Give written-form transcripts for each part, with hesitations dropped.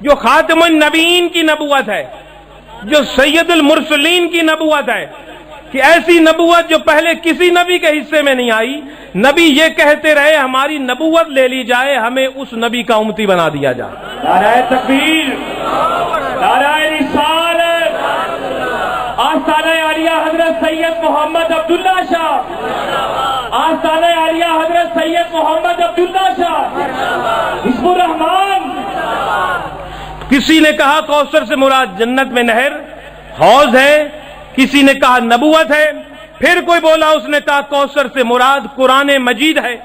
جو خاتم النبیین کی نبوت ہے، جو سید المرسلین کی نبوت ہے، کہ ایسی نبوت جو پہلے کسی نبی کے حصے میں نہیں آئی، نبی یہ کہتے رہے ہماری نبوت لے لی جائے، ہمیں اس نبی کا امتی بنا دیا جائے۔ نعرہ تکبیر، نعرہ رسالت، آستانہ عالیہ حضرت سید محمد عبداللہ شاہ، آستانہ عالیہ حضرت سید محمد عبداللہ شاہ، حزب الرحمان۔ کسی نے کہا کوثر سے مراد جنت میں نہر، حوض ہے، کسی نے کہا نبوت ہے، پھر کوئی بولا اس نے کہا کوثر سے مراد قرآن مجید ہے،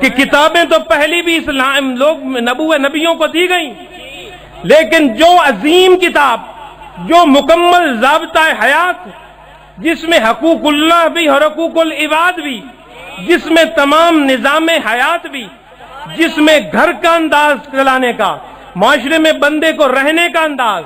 کہ کتابیں تو پہلی بھی اسلام لوگ نبیوں کو دی گئیں، لیکن جو عظیم کتاب، جو مکمل ضابطہ حیات، جس میں حقوق اللہ بھی اور حقوق العباد بھی، جس میں تمام نظام حیات بھی، جس میں گھر کا انداز چلانے کا، معاشرے میں بندے کو رہنے کا انداز،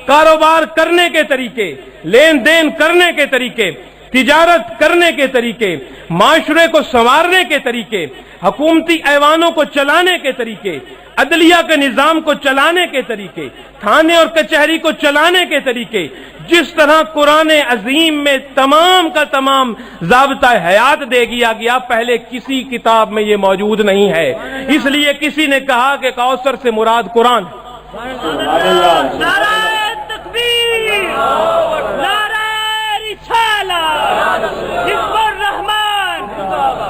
کاروبار کرنے کے طریقے، لین دین کرنے کے طریقے، تجارت کرنے کے طریقے، معاشرے کو سنوارنے کے طریقے، حکومتی ایوانوں کو چلانے کے طریقے، عدلیہ کے نظام کو چلانے کے طریقے، تھانے اور کچہری کو چلانے کے طریقے، جس طرح قرآن عظیم میں تمام کا تمام ضابطہ حیات دے دیا گیا، پہلے کسی کتاب میں یہ موجود نہیں ہے۔ اس لیے کسی نے کہا کہ کوثر سے مراد قرآن۔ نعرہ تکبیر، نعرہ رسالت، حزب الرحمان،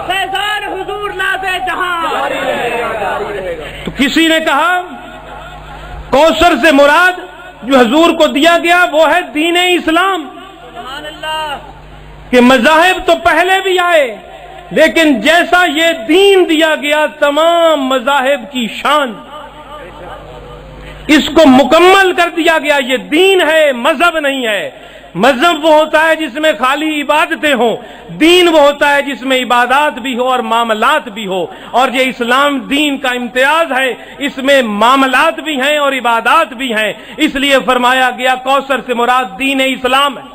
فیضان حضور ناز جہاں۔ تو کسی نے کہا کوثر سے مراد جو حضور کو دیا گیا وہ ہے دین اسلام، کہ مذاہب تو پہلے بھی آئے، لیکن جیسا یہ دین دیا گیا تمام مذاہب کی شان، اس کو مکمل کر دیا گیا۔ یہ دین ہے، مذہب نہیں ہے۔ مذہب وہ ہوتا ہے جس میں خالی عبادتیں ہوں، دین وہ ہوتا ہے جس میں عبادات بھی ہو اور معاملات بھی ہو، اور یہ اسلام دین کا امتیاز ہے، اس میں معاملات بھی ہیں اور عبادات بھی ہیں، اس لیے فرمایا گیا کوثر سے مراد دین اسلام ہے۔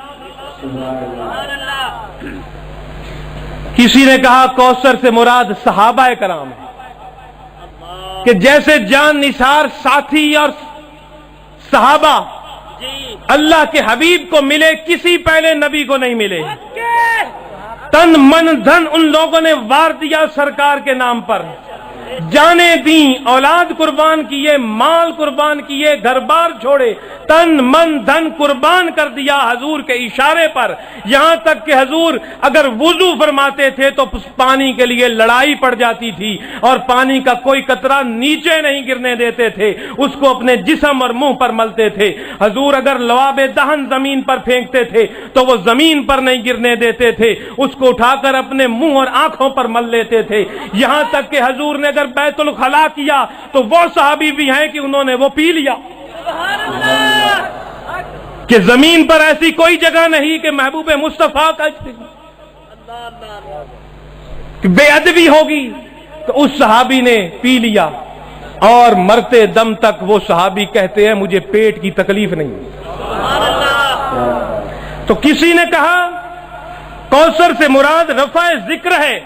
کسی نے کہا کوثر سے مراد صحابہ کرام ہے، کہ جیسے جان نثار ساتھی اور صحابہ اللہ کے حبیب کو ملے، کسی پہلے نبی کو نہیں ملے، تن من دھن ان لوگوں نے وار دیا سرکار کے نام پر، جانیں دیں، اولاد قربان کیے، مال قربان کیے، گھر بار چھوڑے، تن من دھن قربان کر دیا حضور کے اشارے پر، یہاں تک کہ حضور اگر وضو فرماتے تھے تو پانی کے لیے لڑائی پڑ جاتی تھی، اور پانی کا کوئی قطرہ نیچے نہیں گرنے دیتے تھے، اس کو اپنے جسم اور منہ پر ملتے تھے۔ حضور اگر لعاب دہن زمین پر پھینکتے تھے تو وہ زمین پر نہیں گرنے دیتے تھے، اس کو اٹھا کر اپنے منہ اور آنکھوں پر مل لیتے تھے، یہاں تک کہ حضور نے اگر بیت الخلا کیا تو وہ صحابی بھی ہیں کہ انہوں نے وہ پی لیا، کہ زمین پر ایسی کوئی جگہ نہیں کہ محبوب مصطفیٰ کا بے ادبی ہوگی، تو اس صحابی نے پی لیا، اور مرتے دم تک وہ صحابی کہتے ہیں مجھے پیٹ کی تکلیف نہیں۔ تو کسی نے کہا کوثر سے مراد رفع ذکر ہے،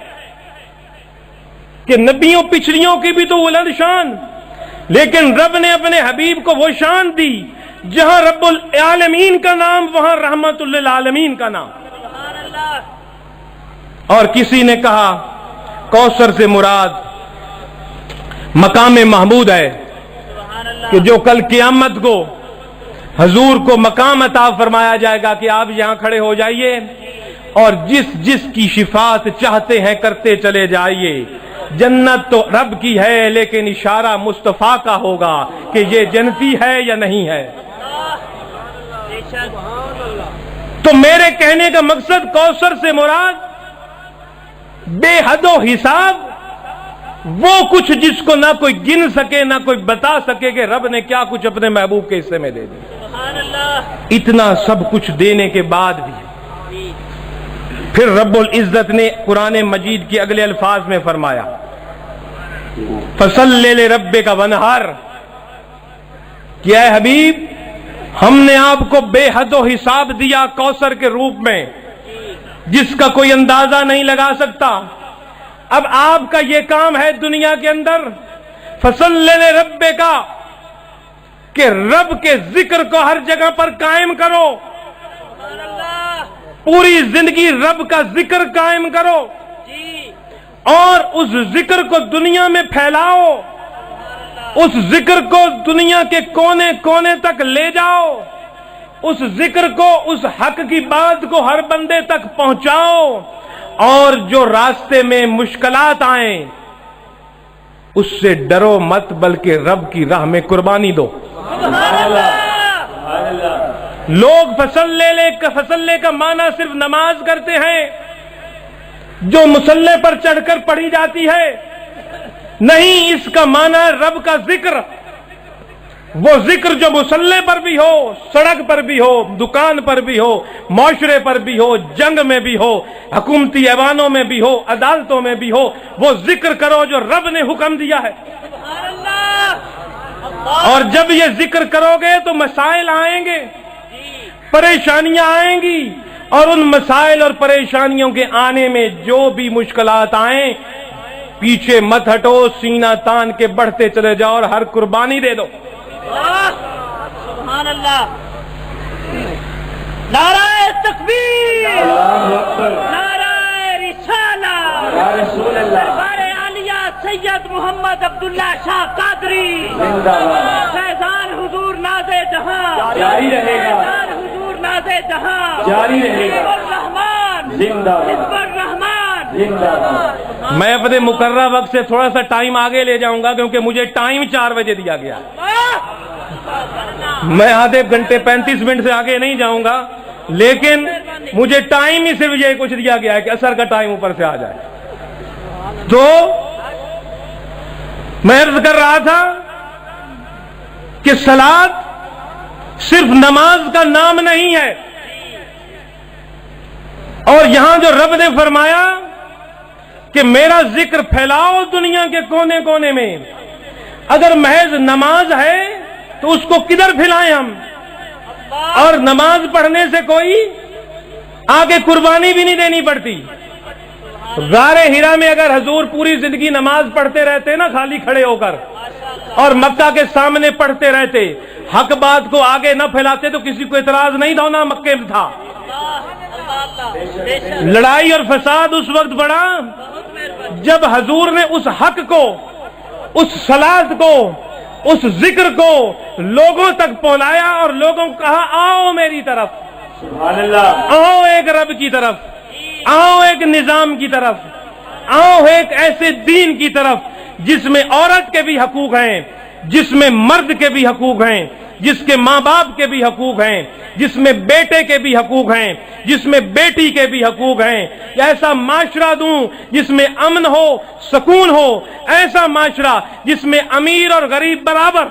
کہ نبیوں پچھلیوں کی بھی تو بلند شان، لیکن رب نے اپنے حبیب کو وہ شان دی، جہاں رب العالمین کا نام وہاں رحمت للعالمین کا نام۔ اور کسی نے کہا کوثر سے مراد مقام محمود ہے، کہ جو کل قیامت کو حضور کو مقام عطا فرمایا جائے گا کہ آپ یہاں کھڑے ہو جائیے اور جس جس کی شفاعت چاہتے ہیں کرتے چلے جائیے، جنت تو رب کی ہے لیکن اشارہ مصطفیٰ کا ہوگا کہ یہ جنتی ہے یا نہیں ہے۔ تو میرے کہنے کا مقصد کوثر سے مراد بے حد و حساب، وہ کچھ جس کو نہ کوئی گن سکے نہ کوئی بتا سکے کہ رب نے کیا کچھ اپنے محبوب کے حصے میں دے دیا۔ اتنا سب کچھ دینے کے بعد بھی پھر رب العزت نے قرآن مجید کے اگلے الفاظ میں فرمایا فَصَلِّ لِرَبِّكَ وَانْحَرْ، کہ اے حبیب ہم نے آپ کو بے حد و حساب دیا کوثر کے روپ میں، جس کا کوئی اندازہ نہیں لگا سکتا۔ اب آپ کا یہ کام ہے دنیا کے اندر فَصَلِّ لِرَبِّكَ، کہ رب کے ذکر کو ہر جگہ پر قائم کرو، پوری زندگی رب کا ذکر قائم کرو اور اس ذکر کو دنیا میں پھیلاؤ، اس ذکر کو دنیا کے کونے کونے تک لے جاؤ، اس ذکر کو، اس حق کی بات کو ہر بندے تک پہنچاؤ، اور جو راستے میں مشکلات آئیں اس سے ڈرو مت بلکہ رب کی راہ میں قربانی دو۔ لوگ فصلے کا معنی صرف نماز کرتے ہیں جو مصلے پر چڑھ کر پڑھی جاتی ہے، نہیں، اس کا معنی رب کا ذکر، وہ ذکر جو مصلے پر بھی ہو، سڑک پر بھی ہو، دکان پر بھی ہو، معاشرے پر بھی ہو، جنگ میں بھی ہو، حکومتی ایوانوں میں بھی ہو، عدالتوں میں بھی ہو، وہ ذکر کرو جو رب نے حکم دیا ہے۔ اور جب یہ ذکر کرو گے تو مسائل آئیں گے، پریشانیاں آئیں گی، اور ان مسائل اور پریشانیوں کے آنے میں جو بھی مشکلات آئیں پیچھے مت ہٹو، سینہ تان کے بڑھتے چلے جاؤ اور ہر قربانی دے دو۔ سبحان اللہ، نعرہ تکبیر، نعرہ رسالہ، سرکار عالیہ سید محمد عبداللہ شاہ قادری، فیضان حضور ناز جہاں جاری رہے گا، فیضان حضور ناز جہاں جاری رہے گا، حزب الرحمان، حزب الرحمان۔ میں اپنے مقررہ وقت سے تھوڑا سا ٹائم آگے لے جاؤں گا کیونکہ مجھے ٹائم 4 بجے دیا گیا، میں آدھے گھنٹے 35 منٹ سے آگے نہیں جاؤں گا، لیکن مجھے ٹائم ہی صرف یہ کچھ دیا گیا ہے کہ عصر کا ٹائم اوپر سے آ جائے۔ تو میں عرض کر رہا تھا کہ صلاۃ صرف نماز کا نام نہیں ہے، اور یہاں جو رب نے فرمایا کہ میرا ذکر پھیلاؤ دنیا کے کونے کونے میں، اگر محض نماز ہے تو اس کو کدھر پھیلائیں ہم؟ اور نماز پڑھنے سے کوئی آگے قربانی بھی نہیں دینی پڑتی۔ غار ہرا میں اگر حضور پوری زندگی نماز پڑھتے رہتے نا خالی کھڑے ہو کر، اور مکہ کے سامنے پڑھتے رہتے، حق بات کو آگے نہ پھیلاتے تو کسی کو اعتراض نہیں تھا، نہ مکے میں تھا۔ لڑائی اور فساد اس وقت بڑھا جب حضور نے اس حق کو، اس صلاۃ کو، اس ذکر کو لوگوں تک پہنچایا اور لوگوں کو کہا آؤ میری طرف، سبحان اللہ، آؤ ایک رب کی طرف، آؤ ایک نظام کی طرف، آؤ ایک ایسے دین کی طرف جس میں عورت کے بھی حقوق ہیں، جس میں مرد کے بھی حقوق ہیں، جس کے ماں باپ کے بھی حقوق ہیں، جس میں بیٹے کے بھی حقوق ہیں، جس میں بیٹی کے بھی حقوق ہیں۔ ایسا معاشرہ دوں جس میں امن ہو، سکون ہو، ایسا معاشرہ جس میں امیر اور غریب برابر،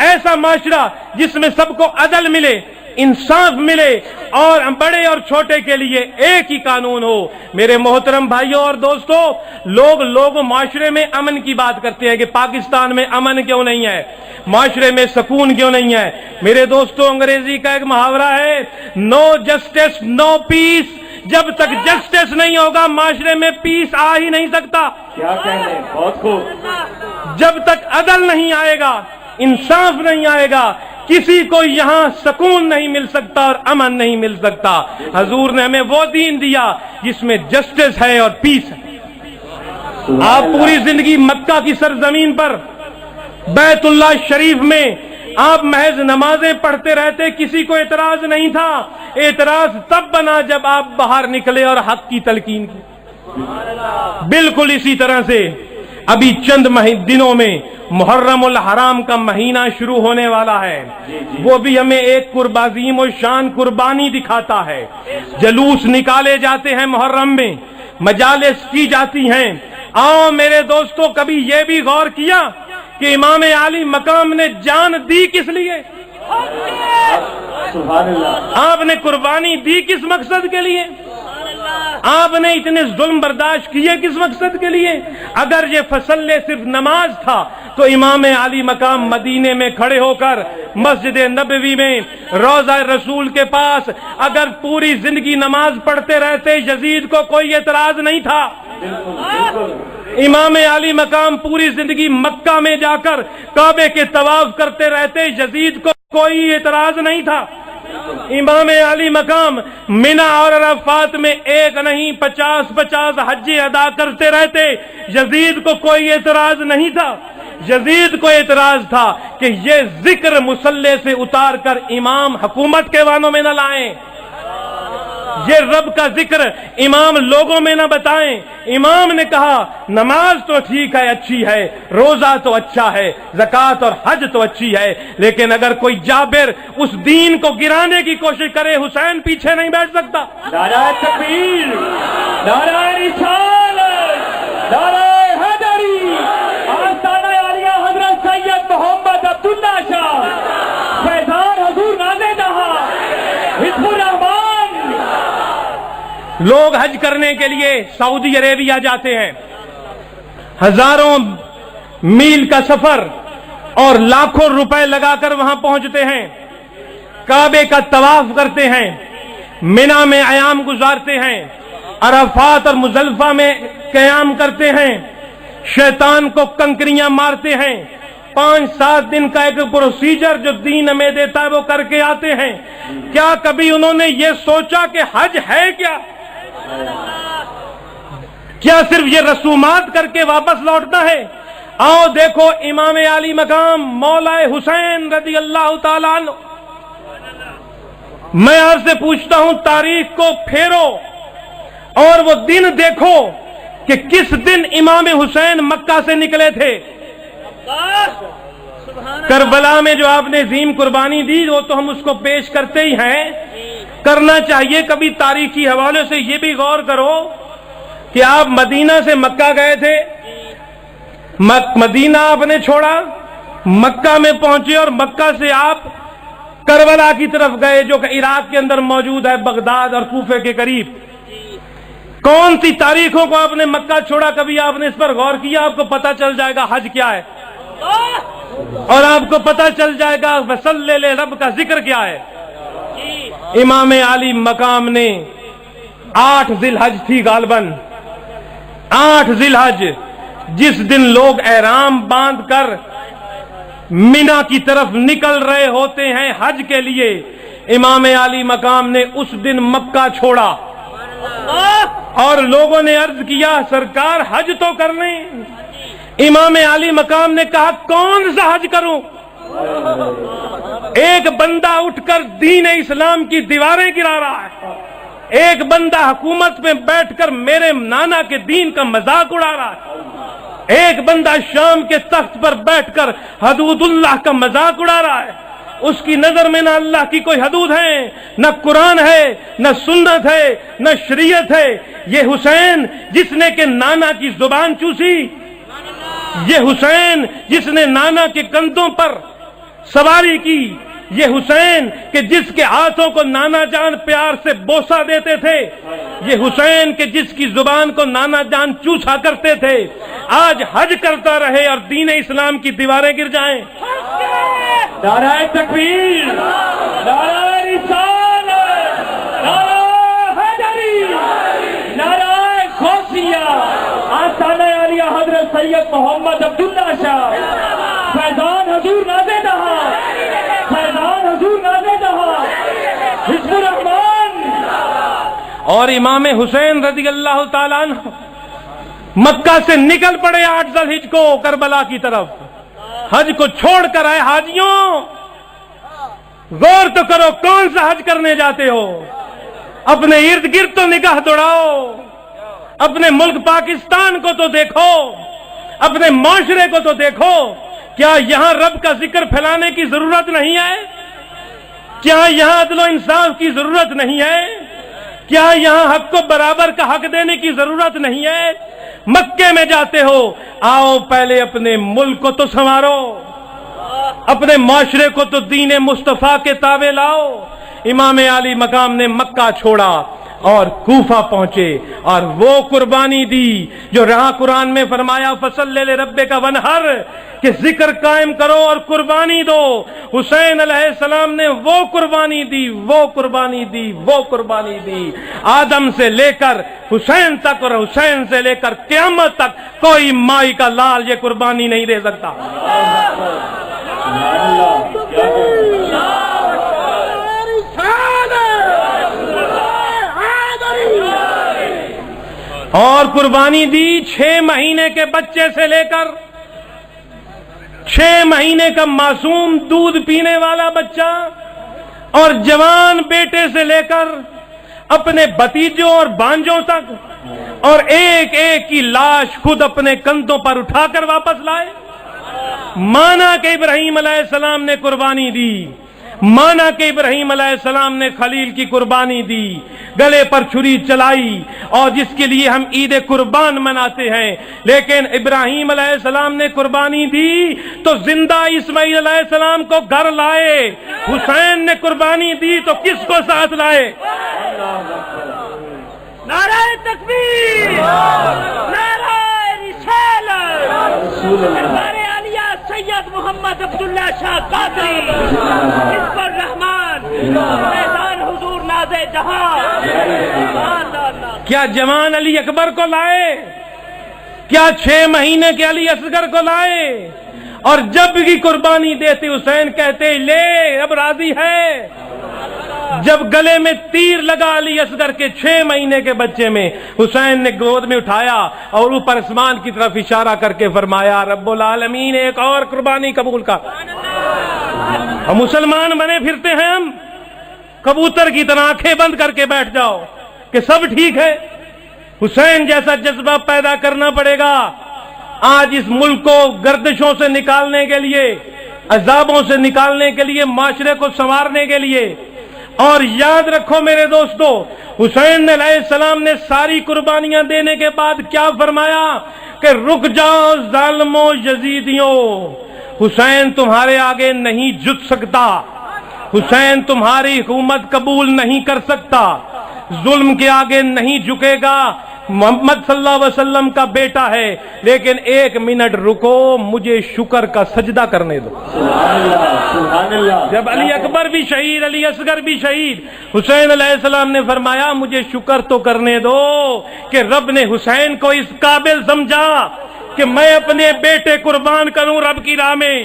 ایسا معاشرہ جس میں سب کو عدل ملے، انصاف ملے، اور بڑے اور چھوٹے کے لیے ایک ہی قانون ہو۔ میرے محترم بھائیوں اور دوستو، لوگ معاشرے میں امن کی بات کرتے ہیں کہ پاکستان میں امن کیوں نہیں ہے، معاشرے میں سکون کیوں نہیں ہے۔ میرے دوستو، انگریزی کا ایک محاورہ ہے، نو جسٹس نو پیس۔ جب تک جسٹس نہیں ہوگا معاشرے میں پیس آ ہی نہیں سکتا۔ کیا کہہ رہے ہیں، بہت خوب۔ جب تک عدل نہیں آئے گا، انصاف نہیں آئے گا، کسی کو یہاں سکون نہیں مل سکتا اور امن نہیں مل سکتا۔ حضور نے ہمیں وہ دین دیا جس میں جسٹس ہے اور پیس ہے۔ آپ پوری زندگی مکہ کی سرزمین پر، بیت اللہ شریف میں آپ محض نمازیں پڑھتے رہتے، کسی کو اعتراض نہیں تھا۔ اعتراض تب بنا جب آپ باہر نکلے اور حق کی تلقین کی۔ بالکل اسی طرح سے ابھی چند دنوں میں محرم الحرام کا مہینہ شروع ہونے والا ہے، وہ بھی ہمیں ایک قربازیم و شان قربانی دکھاتا ہے۔ جلوس نکالے جاتے ہیں محرم میں، مجالس کی جاتی ہیں۔ آؤ میرے دوستو، کبھی یہ بھی غور کیا کہ امام عالی مقام نے جان دی کس لیے؟ سبحان اللہ، آپ نے قربانی دی کس مقصد کے لیے؟ آپ نے اتنے ظلم برداشت کیے کس مقصد کے لیے؟ اگر یہ فصل صرف نماز تھا تو امام عالی مقام مدینے میں کھڑے ہو کر مسجد نبوی میں روضہ رسول کے پاس اگر پوری زندگی نماز پڑھتے رہتے، یزید کو کوئی اعتراض نہیں تھا۔ امام علی مقام پوری زندگی مکہ میں جا کر کعبے کے طواف کرتے رہتے، یزید کو کوئی اعتراض نہیں تھا۔ امام علی مقام منی اور عرفات میں ایک نہیں 50 حج ادا کرتے رہتے، یزید کو کوئی اعتراض نہیں تھا۔ یزید کو اعتراض تھا کہ یہ ذکر مصلی سے اتار کر امام حکومت کے وانوں میں نہ لائیں، یہ رب کا ذکر امام لوگوں میں نہ بتائیں۔ امام نے کہا نماز تو ٹھیک ہے، اچھی ہے، روزہ تو اچھا ہے، زکوٰۃ اور حج تو اچھی ہے، لیکن اگر کوئی جابر اس دین کو گرانے کی کوشش کرے، حسین پیچھے نہیں بیٹھ سکتا۔ نعرہ تکبیر، نعرہ رسالت، نعرہ حیدری، آستانہ عالیہ حضرت سید محمد عبداللہ شاہ، فیضان حضور نازے جہاں، حزب الرحمان۔ لوگ حج کرنے کے لیے سعودی عربیہ جاتے ہیں، ہزاروں میل کا سفر اور لاکھوں روپے لگا کر وہاں پہنچتے ہیں، کعبے کا طواف کرتے ہیں، منی میں ایام گزارتے ہیں، عرفات اور مزدلفہ میں قیام کرتے ہیں، شیطان کو کنکریاں مارتے ہیں، 5-7 دن کا ایک پروسیجر جو دین ہمیں دیتا ہے وہ کر کے آتے ہیں۔ کیا کبھی انہوں نے یہ سوچا کہ حج ہے کیا؟ کیا صرف یہ رسومات کر کے واپس لوٹنا ہے؟ آؤ دیکھو امام علی مقام مولا حسین رضی اللہ تعالیٰ عنہ، میں آپ سے پوچھتا ہوں تاریخ کو پھیرو اور وہ دن دیکھو کہ کس دن امام حسین مکہ سے نکلے تھے۔ کربلا میں جو آپ نے عظیم قربانی دی وہ تو ہم اس کو پیش کرتے ہی ہیں، کرنا چاہیے۔ کبھی تاریخی حوالے سے یہ بھی غور کرو کہ آپ مدینہ سے مکہ گئے تھے، مدینہ آپ نے چھوڑا، مکہ میں پہنچے اور مکہ سے آپ کربلا کی طرف گئے جو کہ عراق کے اندر موجود ہے، بغداد اور کوفے کے قریب۔ کون سی تاریخوں کو آپ نے مکہ چھوڑا؟ کبھی آپ نے اس پر غور کیا؟ آپ کو پتہ چل جائے گا حج کیا ہے، اور آپ کو پتہ چل جائے گا وصلی رب کا ذکر کیا ہے۔ امام علی مقام نے 8 ذی الحج تھی غالباً، 8 ذی الحج، جس دن لوگ احرام باندھ کر منی کی طرف نکل رہے ہوتے ہیں حج کے لیے، امام علی مقام نے اس دن مکہ چھوڑا اور لوگوں نے عرض کیا سرکار حج تو کر لیں۔ امام علی مقام نے کہا کون سا حج کروں؟ ایک بندہ اٹھ کر دین اسلام کی دیواریں گرا رہا ہے، ایک بندہ حکومت میں بیٹھ کر میرے نانا کے دین کا مذاق اڑا رہا ہے، ایک بندہ شام کے تخت پر بیٹھ کر حدود اللہ کا مذاق اڑا رہا ہے۔ اس کی نظر میں نہ اللہ کی کوئی حدود ہے، نہ قرآن ہے، نہ سنت ہے، نہ شریعت ہے۔ یہ حسین جس نے کہ نانا کی زبان چوسی، یہ حسین جس نے نانا کے کندھوں پر سواری کی، یہ حسین کہ جس کے ہاتھوں کو نانا جان پیار سے بوسہ دیتے تھے، یہ حسین کہ جس کی زبان کو نانا جان چوسا کرتے تھے، آج حج کرتا رہے اور دین اسلام کی دیواریں گر جائیں۔ نعرہ تکبیر، نعرہ رسالت، نعرہ حیدری، نعرہ غوثیہ، آستانہ عالیہ حضرت سید محمد عبداللہ شاہ، فیضان حضور نازے جہاں، فیضان حضور نازے جہاں، حزب الرحمان۔ اور امام حسین رضی اللہ تعالیٰ عنہ مکہ سے نکل پڑے 8 ذی الحج کو کربلا کی طرف، حج کو چھوڑ کر آئے۔ حاجیوں غور تو کرو کون سا حج کرنے جاتے ہو؟ اپنے ارد گرد تو نگاہ دوڑاؤ، اپنے ملک پاکستان کو تو دیکھو، اپنے معاشرے کو تو دیکھو۔ کیا یہاں رب کا ذکر پھیلانے کی ضرورت نہیں ہے؟ کیا یہاں عدل و انصاف کی ضرورت نہیں ہے؟ کیا یہاں حق کو برابر کا حق دینے کی ضرورت نہیں ہے؟ مکے میں جاتے ہو، آؤ پہلے اپنے ملک کو تو سنوارو، اپنے معاشرے کو تو دین مصطفیٰ کے تابع لاؤ۔ امام علی مقام نے مکہ چھوڑا اور کوفہ پہنچے اور وہ قربانی دی جو رہا قرآن میں فرمایا فصلی لربک ونحر، کہ ذکر قائم کرو اور قربانی دو۔ حسین علیہ السلام نے وہ قربانی دی، وہ قربانی دی، وہ قربانی دی۔ آدم سے لے کر حسین تک اور حسین سے لے کر قیامت تک کوئی مائی کا لال یہ قربانی نہیں دے سکتا۔ اور قربانی دی 6 مہینے کے بچے سے لے کر 6 مہینے کا معصوم دودھ پینے والا بچہ اور جوان بیٹے سے لے کر اپنے بھتیجوں اور بانجوں تک، اور ایک ایک کی لاش خود اپنے کندھوں پر اٹھا کر واپس لائے۔ مانا کہ ابراہیم علیہ السلام نے قربانی دی، مانا کہ ابراہیم علیہ السلام نے خلیل کی قربانی دی، گلے پر چھری چلائی، اور جس کے لیے ہم عید قربان مناتے ہیں۔ لیکن ابراہیم علیہ السلام نے قربانی دی تو زندہ اسماعیل علیہ السلام کو گھر لائے، حسین نے قربانی دی تو کس کو ساتھ لائے؟ نعرہ تکبیر، نعرہ رسالت، سرکار عالیہ سید محمد عبداللہ شاہ قادری حزب الرحمان، میدان حضور ناز جہاں۔ کیا جوان علی اکبر کو لائے؟ کیا 6 مہینے کے علی اصغر کو لائے؟ اور جب بھی قربانی دیتے حسین کہتے لے اب راضی ہے۔ جب گلے میں تیر لگا علی اصغر کے 6 مہینے کے بچے میں، حسین نے گود میں اٹھایا اور اوپر آسمان کی طرف اشارہ کر کے فرمایا رب العالمین ایک اور قربانی قبول کر۔ ہم مسلمان بنے پھرتے ہیں، ہم کبوتر کی طرح آنکھیں بند کر کے بیٹھ جاؤ کہ سب ٹھیک ہے۔ حسین جیسا جذبہ پیدا کرنا پڑے گا۔ آج اس ملک کو گردشوں سے نکالنے کے لیے، عذابوں سے نکالنے کے لیے، معاشرے کو سنوارنے کے لیے۔ اور یاد رکھو میرے دوستو، حسین علیہ السلام نے ساری قربانیاں دینے کے بعد کیا فرمایا کہ رک جاؤ ظالموں یزیدیوں، حسین تمہارے آگے نہیں جھک سکتا، حسین تمہاری حکومت قبول نہیں کر سکتا، ظلم کے آگے نہیں جھکے گا، محمد صلی اللہ علیہ وسلم کا بیٹا ہے، لیکن 1 منٹ رکو، مجھے شکر کا سجدہ کرنے دو۔ سبحان اللہ۔ جب علی اکبر بھی شہید، علی اصغر بھی شہید، حسین علیہ السلام نے فرمایا مجھے شکر تو کرنے دو کہ رب نے حسین کو اس قابل سمجھا کہ میں اپنے بیٹے قربان کروں رب کی راہ میں،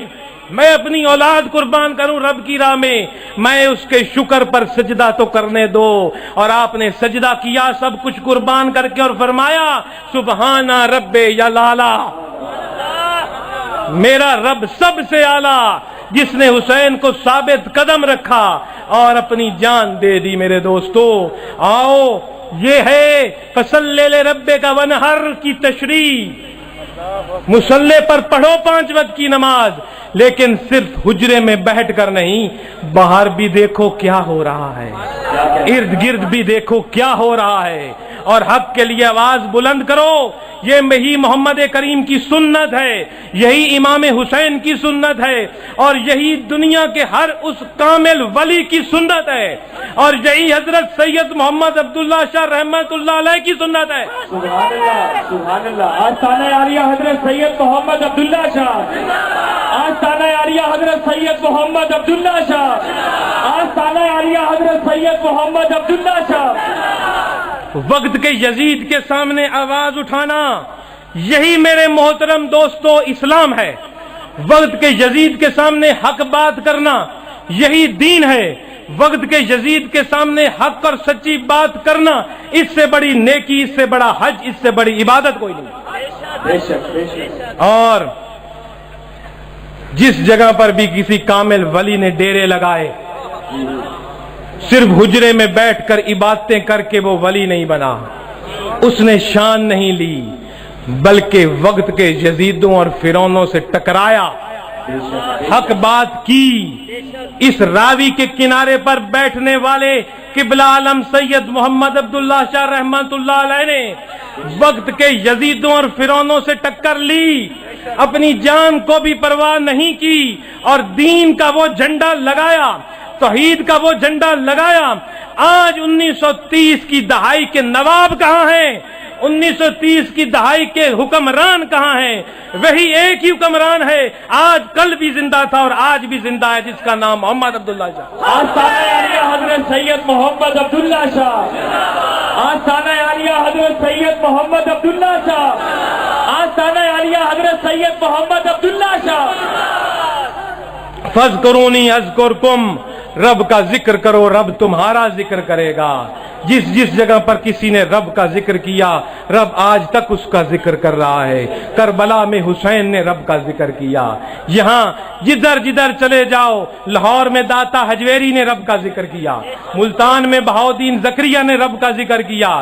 میں اپنی اولاد قربان کروں رب کی راہ میں اس کے شکر پر سجدہ تو کرنے دو۔ اور آپ نے سجدہ کیا سب کچھ قربان کر کے اور فرمایا سبحان رب یا لالا، میرا رب سب سے اعلیٰ جس نے حسین کو ثابت قدم رکھا اور اپنی جان دے دی۔ میرے دوستو آؤ، یہ ہے فصلی لربک ونحر کی تشریح۔ مصلی پر پڑھو 5 وقت کی نماز، لیکن صرف حجرے میں بیٹھ کر نہیں، باہر بھی دیکھو کیا ہو رہا ہے، ارد گرد بھی دیکھو کیا ہو رہا ہے، اور حق کے لیے آواز بلند کرو۔ یہی محمد کریم کی سنت ہے، یہی امام حسین کی سنت ہے، اور یہی دنیا کے ہر اس کامل ولی کی سنت ہے، اور یہی حضرت سید محمد عبداللہ شاہ رحمت اللہ علیہ کی سنت ہے۔ سبحان اللہ، سبحان اللہ۔ آستانہ عالیہ حضرت سید محمد عبداللہ شاہ، آستانہ عالیہ حضرت سید محمد عبداللہ شاہ، آستانہ عالیہ حضرت سید محمد عبداللہ شاہ۔ وقت کے یزید کے سامنے آواز اٹھانا، یہی میرے محترم دوستو اسلام ہے۔ وقت کے یزید کے سامنے حق بات کرنا یہی دین ہے۔ وقت کے یزید کے سامنے حق اور سچی بات کرنا، اس سے بڑی نیکی، اس سے بڑا حج، اس سے بڑی عبادت کوئی نہیں۔ بے شک، بے شک۔ اور جس جگہ پر بھی کسی کامل ولی نے ڈیرے لگائے، صرف حجرے میں بیٹھ کر عبادتیں کر کے وہ ولی نہیں بنا، اس نے شان نہیں لی، بلکہ وقت کے یزیدوں اور فرعونوں سے ٹکرایا، حق بات کی۔ اس راوی کے کنارے پر بیٹھنے والے قبلہ عالم سید محمد عبداللہ شاہ رحمت اللہ علیہ نے وقت کے یزیدوں اور فرعونوں سے ٹکر لی، اپنی جان کو بھی پرواہ نہیں کی، اور دین کا وہ جھنڈا لگایا، توحید کا وہ جھنڈا لگایا، آج 1930 کی دہائی کے نواب کہاں ہیں؟ 1930 کی دہائی کے حکمران کہاں ہیں؟ وہی ایک ہی حکمران ہے، آج کل بھی زندہ تھا اور آج بھی زندہ ہے، جس کا نام محمد عبداللہ شاہ۔ آستانہ عالیہ حضرت سید محمد عبداللہ شاہ، آستانہ عالیہ حضرت سید محمد عبداللہ شاہ، آستانہ عالیہ حضرت سید محمد عبداللہ شاہ۔ فاذکرونی اذکرکم، رب کا ذکر کرو، رب تمہارا ذکر کرے گا۔ جس جس جگہ پر کسی نے رب کا ذکر کیا، رب آج تک اس کا ذکر کر رہا ہے۔ کربلا میں حسین نے رب کا ذکر کیا، یہاں جدھر جدھر چلے جاؤ، لاہور میں داتا حجویری نے رب کا ذکر کیا، ملتان میں بہاؤدین زکریا نے رب کا ذکر کیا،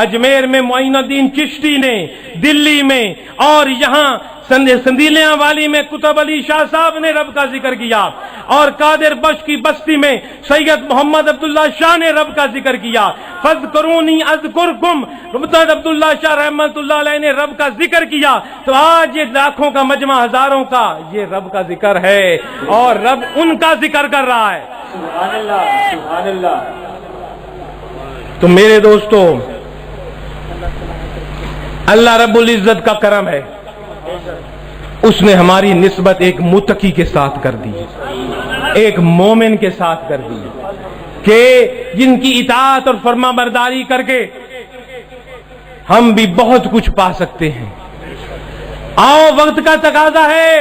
اجمیر میں معین الدین چشتی نے، دلی میں، اور یہاں سندیلیاں والی میں کتب علی شاہ صاحب نے رب کا ذکر کیا، اور قادر بخش کی بستی میں سید محمد عبداللہ شاہ نے رب کا ذکر کیا۔ فاذکرونی اذکرکم، محمد عبداللہ شاہ رحمۃ اللہ علیہ نے رب کا ذکر کیا، تو آج یہ لاکھوں کا مجمع، ہزاروں کا، یہ رب کا ذکر ہے، اور رب ان کا ذکر کر رہا ہے۔ سبحان اللہ، سبحان اللہ۔ تو میرے دوستو، اللہ رب العزت کا کرم ہے، اس نے ہماری نسبت ایک متقی کے ساتھ کر دی، ایک مومن کے ساتھ کر دی، کہ جن کی اطاعت اور فرما برداری کر کے ہم بھی بہت کچھ پا سکتے ہیں۔ آؤ، وقت کا تقاضا ہے،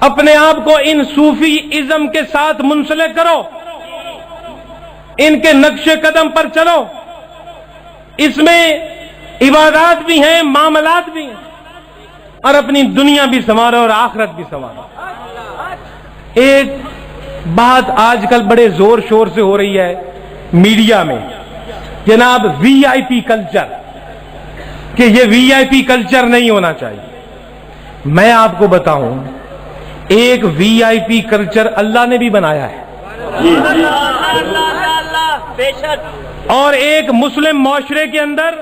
اپنے آپ کو ان صوفی ازم کے ساتھ منسلک کرو، ان کے نقش قدم پر چلو، اس میں عبادات بھی ہیں، معاملات بھی ہیں، اور اپنی دنیا بھی سنوارو اور آخرت بھی سنوارو۔ ایک بات آج کل بڑے زور شور سے ہو رہی ہے میڈیا میں، جناب وی آئی پی کلچر، کہ یہ وی آئی پی کلچر نہیں ہونا چاہیے۔ میں آپ کو بتاؤں، ایک وی آئی پی کلچر اللہ نے بھی بنایا ہے، اور ایک مسلم معاشرے کے اندر،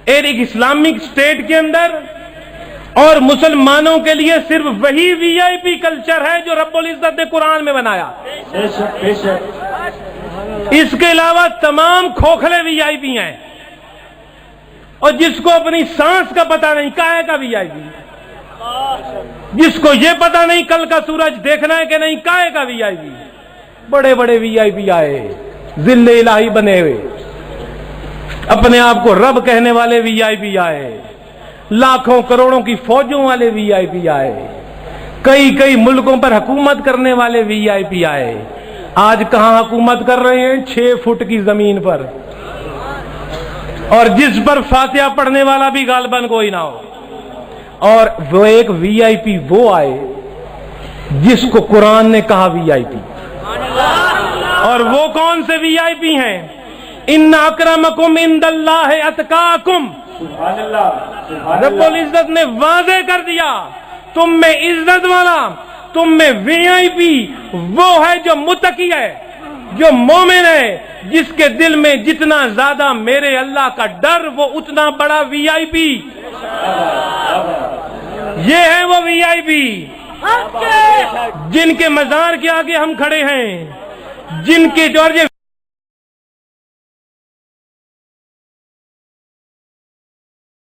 ایک اسلامک اسٹیٹ کے اندر، اور مسلمانوں کے لیے صرف وہی وی آئی پی کلچر ہے جو رب العزت نے قرآن میں بنایا۔ بے شک، بے شک۔ اس کے علاوہ تمام کھوکھلے وی آئی پی ہیں، اور جس کو اپنی سانس کا پتہ نہیں، کاہے کا وی آئی پی، جس کو یہ پتہ نہیں کل کا سورج دیکھنا ہے کہ نہیں، کاہے کا وی آئی پی۔ بڑے بڑے وی آئی پی آئے، ذل الہی بنے ہوئے، اپنے آپ کو رب کہنے والے وی آئی پی آئے، لاکھوں کروڑوں کی فوجوں والے وی آئی پی آئے، کئی کئی ملکوں پر حکومت کرنے والے وی آئی پی آئے۔ آج کہاں حکومت کر رہے ہیں؟ 6 فٹ کی زمین پر، اور جس پر فاتحہ پڑھنے والا بھی غالباً کوئی نہ ہو۔ اور وہ ایک وی آئی پی وہ آئے جس کو قرآن نے کہا وی آئی پی، اور وہ کون سے وی آئی پی ہیں؟ ان اکرمکم عند اللہ اتقاکم۔ سبحان اللہ، سبحان رب اللہ۔ العزت نے واضح کر دیا، تم میں عزت والا، تم میں وی آئی پی وہ ہے جو متقی ہے، جو مومن ہے، جس کے دل میں جتنا زیادہ میرے اللہ کا ڈر، وہ اتنا بڑا وی آئی پی۔ یہ ہے وہ وی آئی پی جن کے مزار کے آگے ہم کھڑے ہیں، جن کے جو